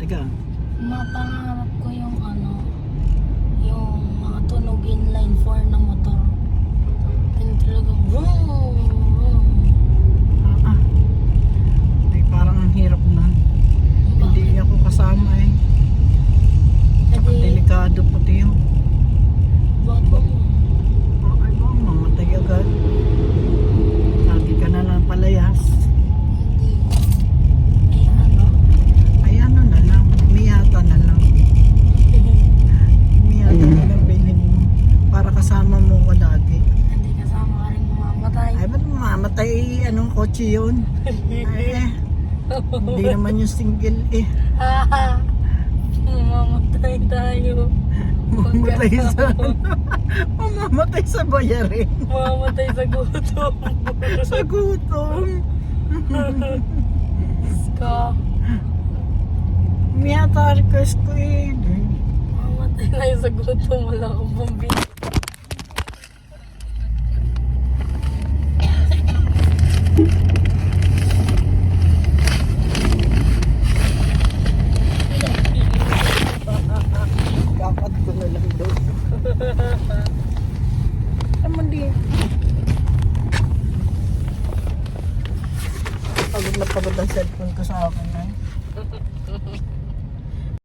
Teka. Mapangarap ko yung yung mga tunog inline 4 na motor. Yung talagang vroom, vroom. Ay, parang ang hirap na. Hindi ako kasama eh. Tsaka delikado pati yun. Bakit ba mo? Ay ba, mamatay agad. Lagi ka na lang palayas. Hindi. Ay ano na lang, miyata na lang. Miyata na lang bilhin mo. Para kasama mo ko lagi. Hindi kasama ka rin mamamatay. Ay ba't mamamatay anong kotse yun? Ay hindi naman yung single eh. Mamamatay tayo. Mamamatay sa mamamatay sa bayarin. Mamamatay sa gutom. Sa gutom. Ska. Miyata request ko eh. Mamamatay tayo sa gutom. Wala akong pambili. Dapat ko na lang doon. Naman di. Pagod na pagod ang cellphone ko sa akin eh.